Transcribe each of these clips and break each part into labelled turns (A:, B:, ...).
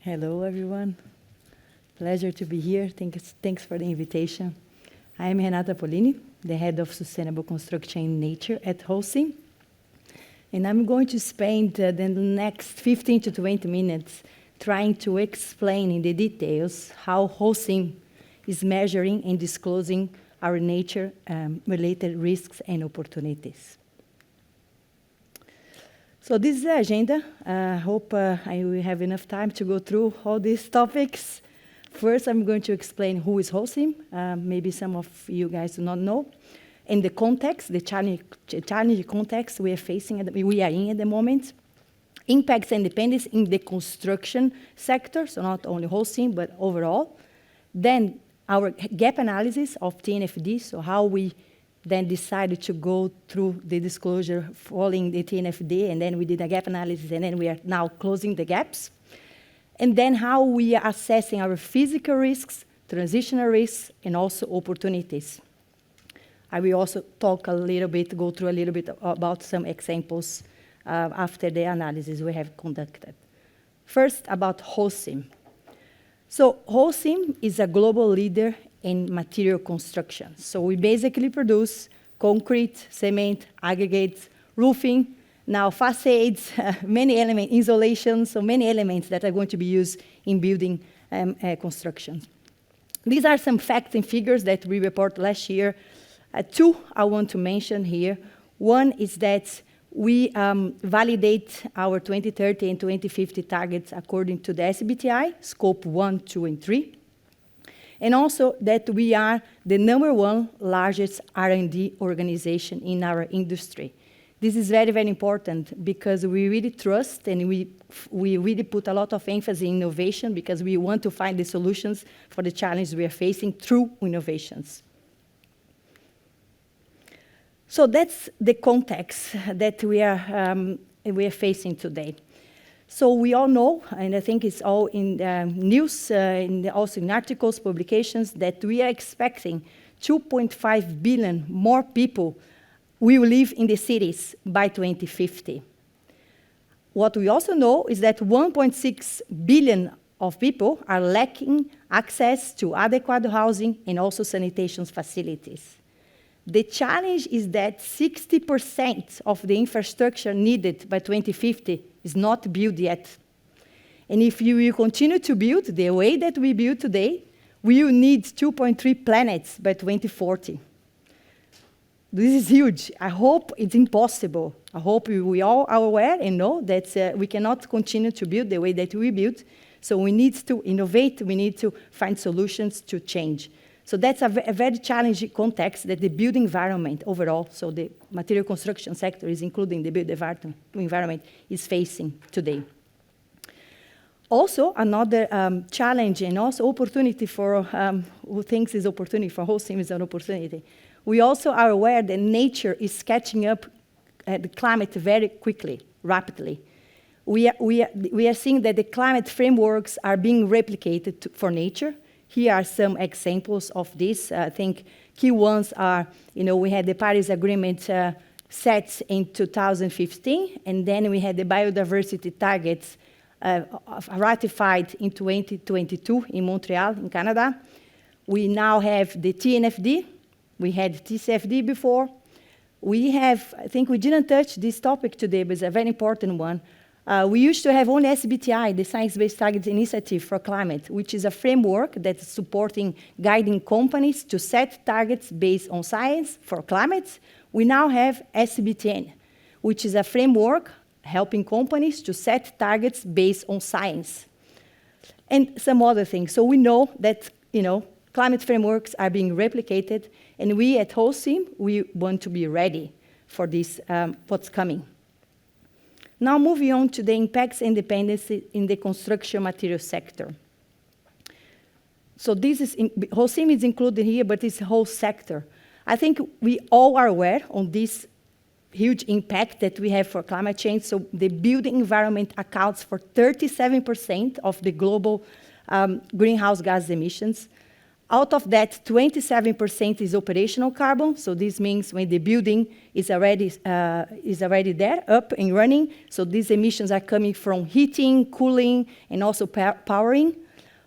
A: Hello, everyone. Pleasure to be here. Thanks for the invitation. I am Renata Pollini, the head of Sustainable Construction in Nature at Holcim. And I'm going to spend the next 15 to 20 minutes trying to explain in the details how Holcim is measuring and disclosing our nature-related risks and opportunities. So this is the agenda. I hope I will have enough time to go through all these topics. First, I'm going to explain who is Holcim. Maybe some of you guys do not know. And the context, the challenging context we are facing, we are in at the moment. Impacts and dependencies in the construction sector, so not only Holcim, but overall. Then our gap analysis of TNFD, so how we then decided to go through the disclosure following the TNFD, and then we did a gap analysis, and then we are now closing the gaps. And then how we are assessing our physical risks, transitional risks, and also opportunities. I will also talk a little bit, go through a little bit about some examples after the analysis we have conducted. First, about Holcim. So Holcim is a global leader in material construction. So we basically produce concrete, cement, aggregates, roofing, now facades, many elements, insulation, so many elements that are going to be used in building construction. These are some facts and figures that we reported last year. Two I want to mention here. One is that we validate our 2030 and 2050 targets according to the SBTi, Scope 1, 2, and 3. And also that we are the #1 largest R&D organization in our industry. This is very, very important because we really trust and we really put a lot of emphasis in innovation because we want to find the solutions for the challenges we are facing through innovations. So that's the context that we are facing today. So we all know, and I think it's all in news, also in articles, publications, that we are expecting 2.5 billion more people will live in the cities by 2050. What we also know is that 1.6 billion of people are lacking access to adequate housing and also sanitation facilities. The challenge is that 60% of the infrastructure needed by 2050 is not built yet. And if you will continue to build the way that we build today, we will need 2.3 planets by 2040. This is huge. I hope it's impossible. I hope we all are aware and know that we cannot continue to build the way that we build. So we need to innovate. We need to find solutions to change. So that's a very challenging context that the build environment overall, so the material construction sector is including the build environment, is facing today. Also, another challenge and also opportunity for who thinks is opportunity for Holcim is an opportunity. We also are aware that nature is catching up the climate very quickly, rapidly. We are seeing that the climate frameworks are being replicated for nature. Here are some examples of this. I think key ones are, we had the Paris Agreement set in 2015, and then we had the biodiversity targets ratified in 2022 in Montreal, in Canada. We now have the TNFD. We had TCFD before. We have, I think we didn't touch this topic today, but it's a very important one. We used to have only SBTi, the Science-Based Targets Initiative for Climate, which is a framework that's supporting, guiding companies to set targets based on science for climate. We now have SBTN, which is a framework helping companies to set targets based on science. And some other things. So we know that, climate frameworks are being replicated, and we at Holcim, we want to be ready for this, what's coming. Now moving on to the impacts and dependency in the construction material sector. So this is, Holcim is included here, but it's the whole sector. I think we all are aware on this huge impact that we have for climate change. So the building environment accounts for 37% of the global greenhouse gas emissions. Out of that, 27% is operational carbon. So this means when the building is already there, up and running. So these emissions are coming from heating, cooling, and also powering.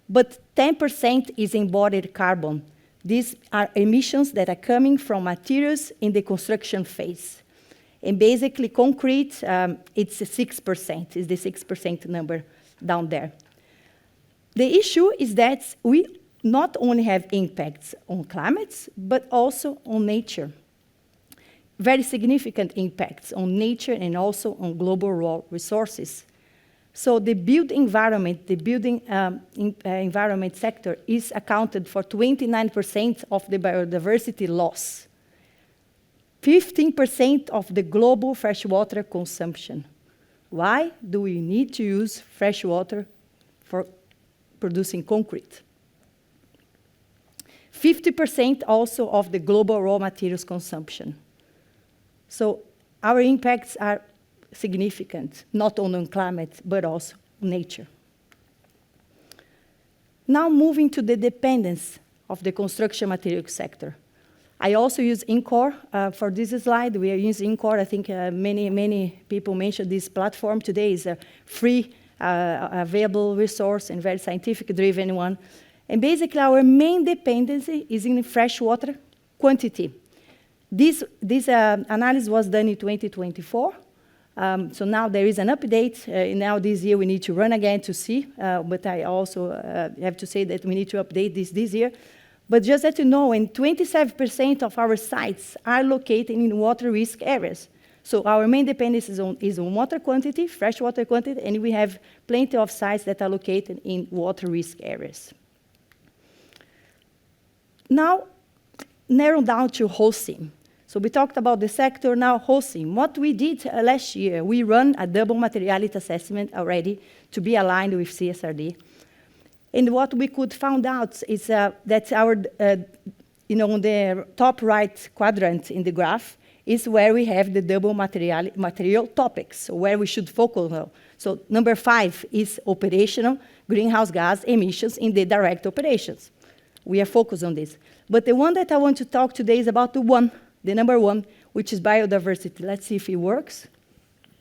A: But 10% is embodied carbon. These are emissions that are coming from materials in the construction phase. And basically, concrete, it's 6%, is the 6% number down there. The issue is that we not only have impacts on climate, but also on nature. Very significant impacts on nature and also on global raw resources. So the built environment, the building environment sector is accounted for 29% of the biodiversity loss, 15% of the global freshwater consumption. Why do we need to use fresh water for producing concrete? 50% also of the global raw materials consumption. So our impacts are significant, not only on climate, but also on nature. Now moving to the dependence of the construction materials sector. I also use INCOR for this slide. We are using INCOR. I think many people mentioned this platform today is a free, available resource and very scientific-driven one. And basically, our main dependency is in freshwater quantity. This analysis was done in 2024. So now there is an update. Now this year we need to run again to see. But I also have to say that we need to update this year. But just that you know, 27% of our sites are located in water risk areas. So our main dependency is on water quantity, freshwater quantity, and we have plenty of sites that are located in water risk areas. Now, narrow down to Holcim. So we talked about the sector, now Holcim. What we did last year, we run a double materiality assessment already to be aligned with CSRD. And what we could find out is that our, on the top right quadrant in the graph is where we have the double material topics, so where we should focus on. So number 5 is operational greenhouse gas emissions in the direct operations. We are focused on this. But the one that I want to talk today is about the number 1, which is biodiversity. Let's see if it works.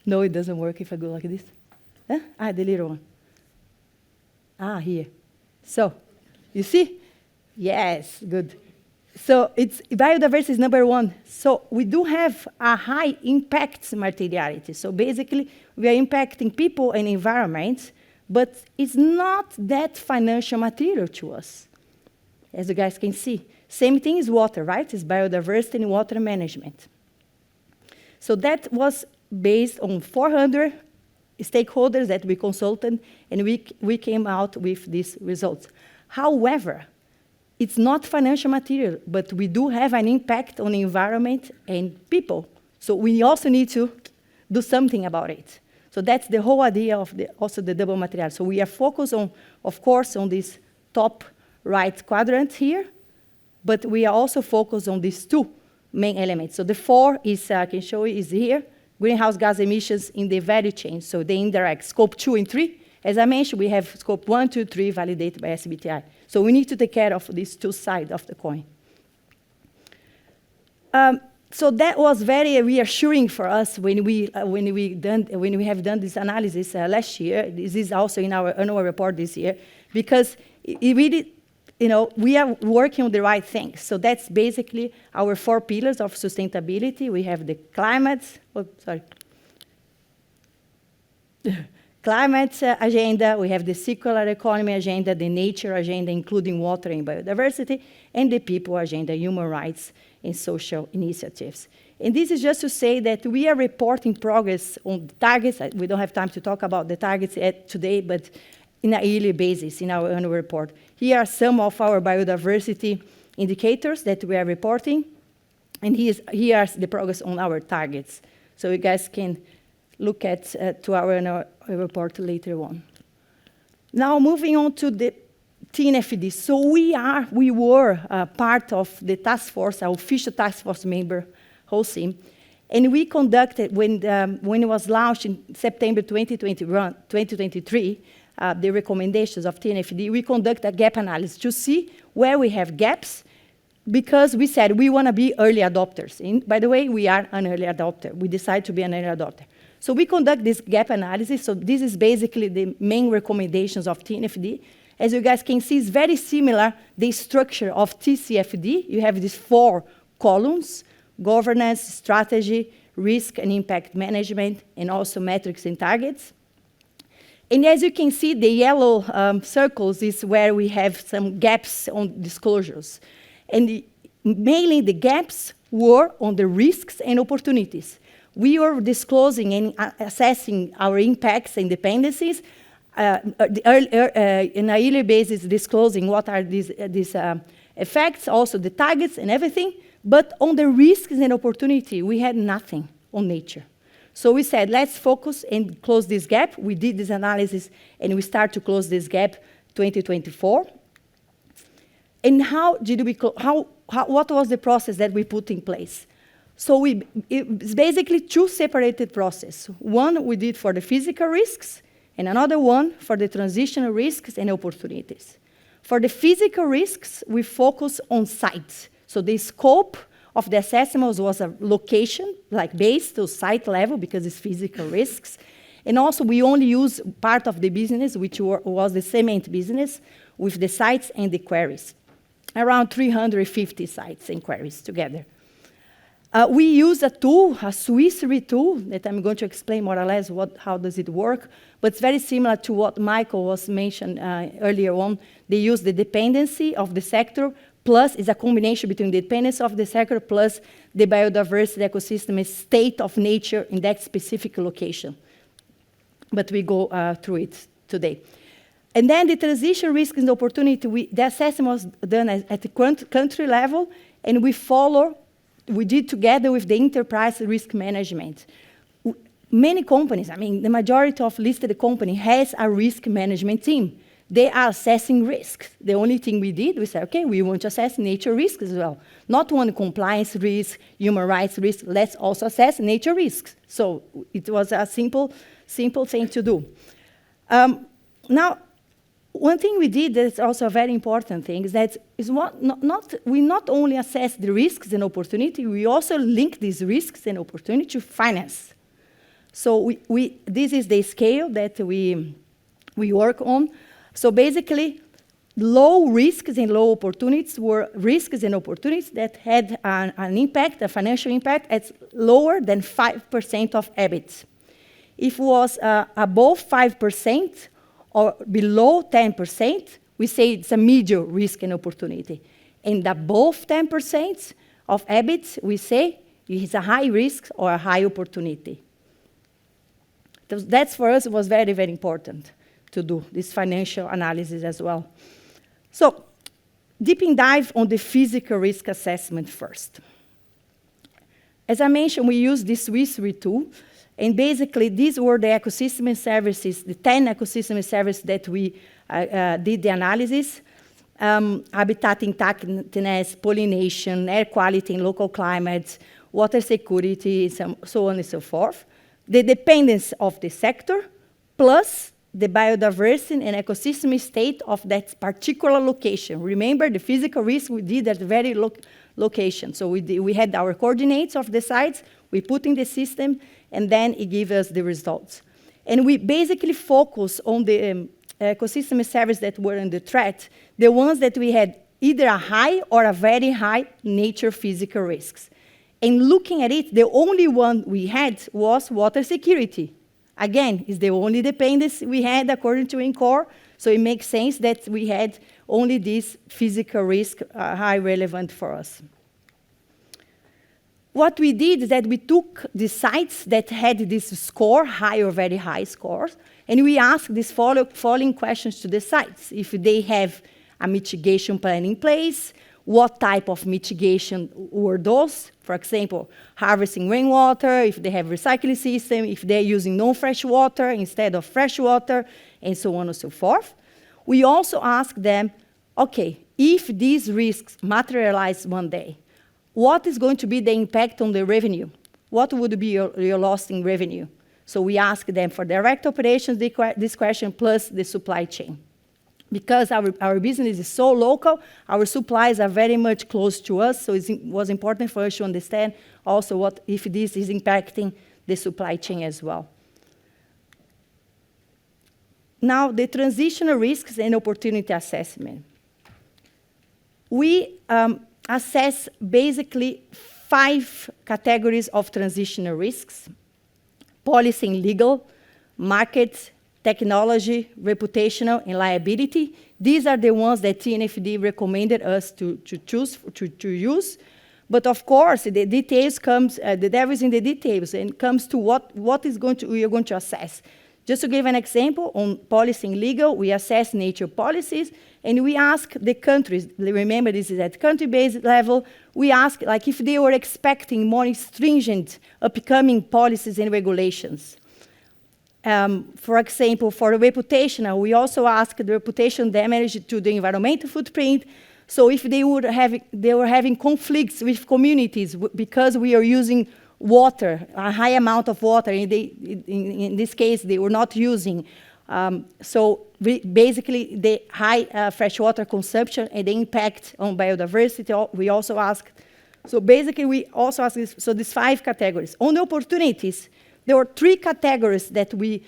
A: No, it doesn't work if I go like this. Huh? The little one. Here. So, you see? Yes, good. So biodiversity is number 1. So we do have a high impact materiality. So basically, we are impacting people and environment, but it's not that financial material to us, as you guys can see. Same thing is water, right? It's biodiversity and water management. So that was based on 400 stakeholders that we consulted, and we came out with these results. However, it's not financial material, but we do have an impact on the environment and people. So we also need to do something about it. So that's the whole idea of also the double material. So we are focused on, of course, on this top right quadrant here, but we are also focused on these 2 main elements. So the 4 is, I can show you, is here, greenhouse gas emissions in the value chain, so the indirect, scope 2 and 3. As I mentioned, we have scope 1, 2, 3 validated by SBTi. So we need to take care of these 2 sides of the coin. So that was very reassuring for us when we have done this analysis last year. This is also in our annual report this year, because it really, we are working on the right things. So that's basically our 4 pillars of sustainability. We have the climate agenda, we have the circular economy agenda, the nature agenda, including water and biodiversity, and the people agenda, human rights and social initiatives. And this is just to say that we are reporting progress on the targets. We don't have time to talk about the targets today, but in a yearly basis in our annual report. Here are some of our biodiversity indicators that we are reporting, and here is the progress on our targets. So you guys can look at to our annual report later on. Now moving on to the TNFD. So we were part of the task force, our official task force member, Holcim, and we conducted, when it was launched in September 2023, the recommendations of TNFD, we conduct a gap analysis to see where we have gaps, because we said we want to be early adopters. And by the way, we are an early adopter. We decide to be an early adopter. So we conduct this gap analysis. So this is basically the main recommendations of TNFD. As you guys can see, it's very similar, the structure of TCFD. You have these 4 columns: governance, strategy, risk and impact management, and also metrics and targets. And as you can see, the yellow circles is where we have some gaps on disclosures. And mainly the gaps were on the risks and opportunities. We were disclosing and assessing our impacts and dependencies in a yearly basis, disclosing what are these effects, also the targets and everything. But on the risks and opportunity, we had nothing on nature. So we said, let's focus and close this gap. We did this analysis, and we start to close this gap 2024. And how did we, what was the process that we put in place? So it's basically 2 separated processes. One we did for the physical risks, and another one for the transitional risks and opportunities. For the physical risks, we focus on sites. So the scope of the assessment was a location, like base to site level, because it's physical risks. And also, we only use part of the business, which was the cement business, with the sites and the quarries. Around 350 sites and quarries together. We use a tool, a Swiss tool, that I'm going to explain more or less how does it work, but it's very similar to what Michael was mentioned earlier on. They use the dependency of the sector, plus is a combination between the dependency of the sector plus the biodiversity ecosystem state of nature in that specific location. But we go through it today. And then the transition risk and opportunity, the assessment was done at the country level, and we did together with the enterprise risk management. Many companies, I mean, the majority of listed companies has a risk management team. They are assessing risks. The only thing we did, we said, okay, we want to assess nature risks as well. Not only compliance risk, human rights risk, let's also assess nature risks. So it was a simple thing to do. Now, one thing we did that's also a very important thing is that we not only assess the risks and opportunity, we also link these risks and opportunity to finance. So this is the scale that we work on. So basically, low risks and low opportunities were risks and opportunities that had an impact, a financial impact, at lower than 5% of EBIT. If it was above 5%, or below 10%, we say it's a medium risk and opportunity. And above 10% of EBIT, we say it's a high risk or a high opportunity. That's for us was very, very important to do this financial analysis as well. So, deep dive on the physical risk assessment first. As I mentioned, we use this Swiss tool. And basically, these were the ecosystem services, the 10 ecosystem services that we did the analysis. Habitat intactness, pollination, air quality in local climates, water security, so on and so forth. The dependence of the sector, plus the biodiversity and ecosystem state of that particular location. Remember, the physical risk we did at the very location. So we had our coordinates of the sites, we put in the system, and then it gives us the results. And we basically focus on the ecosystem services that were under threat, the ones that we had either a high or a very high nature physical risks. And looking at it, the only one we had was water security. Again, it's the only dependence we had according to INCOR, so it makes sense that we had only this physical risk high relevant for us. What we did is that we took the sites that had this score, high or very high scores, and we asked these following questions to the sites. If they have a mitigation plan in place, what type of mitigation were those? For example, harvesting rainwater, if they have recycling system, if they're using non-fresh water instead of fresh water, and so on and so forth. We also asked them, okay, if these risks materialize one day, what is going to be the impact on the revenue? What would be your loss in revenue? So we ask them for direct operations, this question, plus the supply chain. Because our business is so local, our supplies are very much close to us, so it was important for us to understand also what if this is impacting the supply chain as well. Now, the transitional risks and opportunity assessment. We assess basically 5 categories of transitional risks: policy and legal, market, technology, reputational, and liability. These are the ones that TNFD recommended us to use. But of course, the details comes, the devil is in the details, and comes to what we are going to assess. Just to give an example, on policy and legal, we assess nature policies, and we ask the countries, remember this is at country-based level, we ask like if they were expecting more stringent upcoming policies and regulations. For example, for reputational, we also ask the reputation damage to the environmental footprint. So if they were having conflicts with communities because we are using water, a high amount of water, and in this case, they were not using. So basically, the high freshwater consumption and the impact on biodiversity, we also ask. So basically, we also ask this, so these 5 categories. On the opportunities, there were 3 categories that we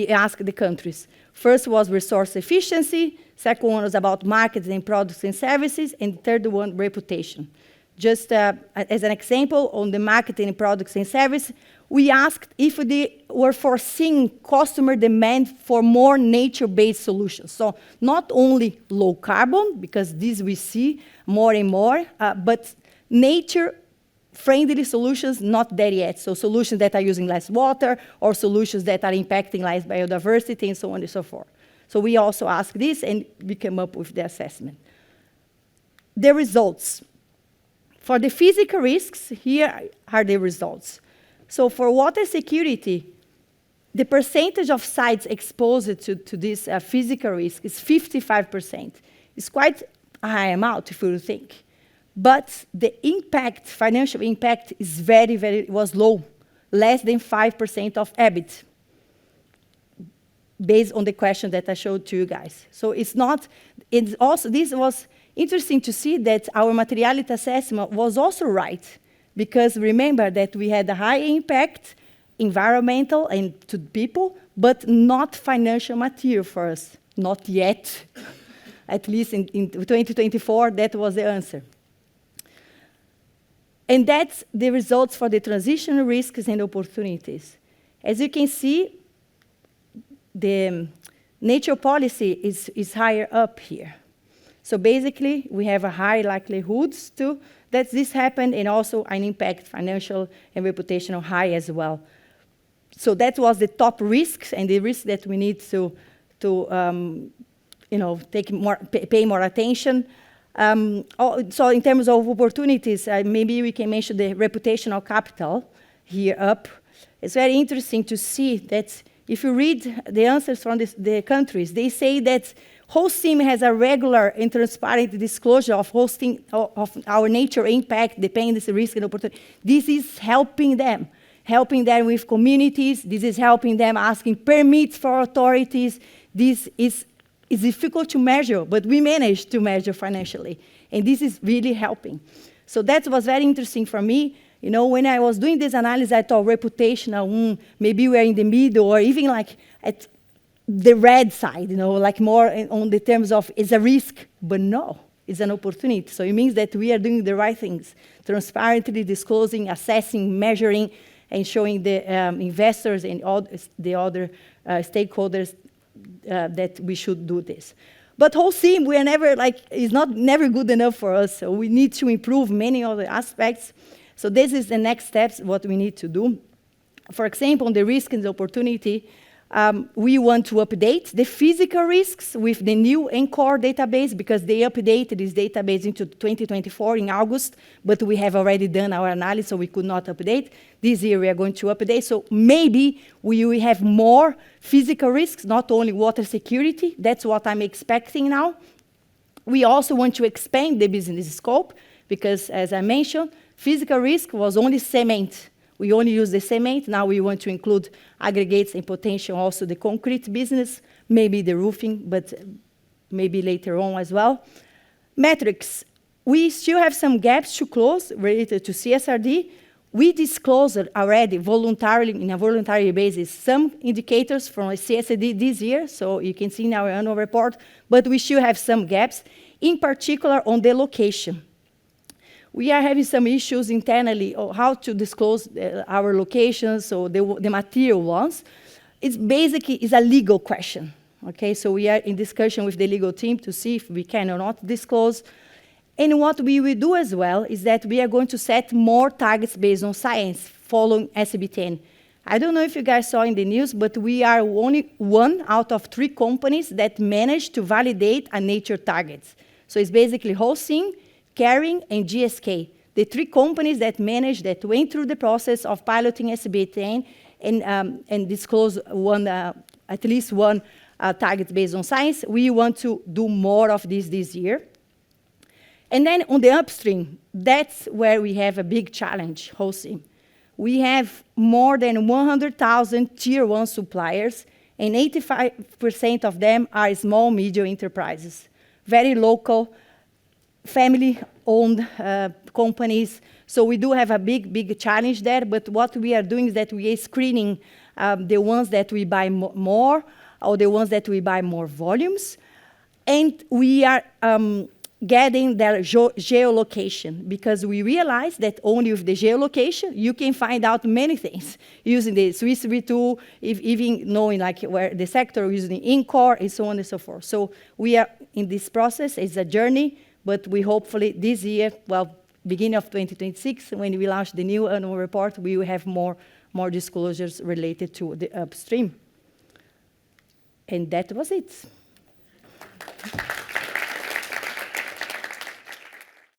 A: asked the countries. First was resource efficiency, second one was about markets and products and services, and the third one, reputation. Just as an example, on the marketing and products and services, we asked if they were foreseeing customer demand for more nature-based solutions. So not only low carbon, because this we see more and more, but nature-friendly solutions, not there yet. So solutions that are using less water, or solutions that are impacting less biodiversity, and so on and so forth. So we also asked this, and we came up with the assessment. The results. For the physical risks, here are the results. So for water security, the percentage of sites exposed to this physical risk is 55%. It's quite a high amount, if you think. But the impact, financial impact, is was low, less than 5% of EBIT, based on the question that I showed to you guys. So it's also, this was interesting to see that our materiality assessment was also right, because remember that we had a high impact, environmental and to people, but not financial material for us, not yet. At least in 2024, that was the answer. And that's the results for the transitional risks and opportunities. As you can see, the nature policy is higher up here. So basically, we have a high likelihood that this happened, and also an impact, financial and reputational high as well. So that was the top risks, and the risks that we need to pay more attention. So in terms of opportunities, maybe we can mention the reputational capital here up. It's very interesting to see that if you read the answers from the countries, they say that Holcim has a regular and transparent disclosure of our nature impact, dependency, risk, and opportunity. This is helping them with communities. This is helping them asking permits for authorities. This is difficult to measure, but we managed to measure financially. And this is really helping. So that was very interesting for me. You know, when I was doing this analysis, I thought reputational, maybe we're in the middle, or even like at the red side, you know, like more on the terms of it's a risk, but no, it's an opportunity. So it means that we are doing the right things, transparently disclosing, assessing, measuring, and showing the investors and all the other stakeholders that we should do this. But Holcim, we are never is never good enough for us. So we need to improve many other aspects. So this is the next steps, what we need to do. For example, on the risk and the opportunity, we want to update the physical risks with the new ENCORE database, because they updated this database into 2024 in August, but we have already done our analysis, so we could not update. This year we are going to update, so maybe we will have more physical risks, not only water security. That's what I'm expecting now. We also want to expand the business scope, because as I mentioned, physical risk was only cement. We only use the cement. Now we want to include aggregates and potential also the concrete business, maybe the roofing, but maybe later on as well. Metrics. We still have some gaps to close related to CSRD. We disclosed already voluntarily, in a voluntary basis, some indicators from CSRD this year, so you can see in our annual report, but we still have some gaps, in particular on the location. We are having some issues internally on how to disclose our locations, so the material ones. It's basically a legal question, okay? So we are in discussion with the legal team to see if we can or not disclose. And what we will do as well is that we are going to set more targets based on science following SB10. I don't know if you guys saw in the news, but we are only 1 out of 3 companies that managed to validate a nature targets. So it's basically Holcim, Caring, and GSK. The 3 companies that went through the process of piloting SB10 and disclose at least one target based on science. We want to do more of this year. And then on the upstream, that's where we have a big challenge, Holcim. We have more than 100,000 tier 1 suppliers, and 85% of them are small, medium enterprises, very local, family-owned companies. So we do have a big challenge there, but what we are doing is that we are screening the ones that we buy more, or the ones that we buy more volumes, and we are getting their geolocation, because we realize that only with the geolocation, you can find out many things, using the Swiss Re tool, even knowing like where the sector is using INCOR, and so on and so forth. So we are in this process. It's a journey, but we hopefully this year, well, beginning of 2026, when we launch the new annual report, we will have more disclosures related to the upstream. And that was it.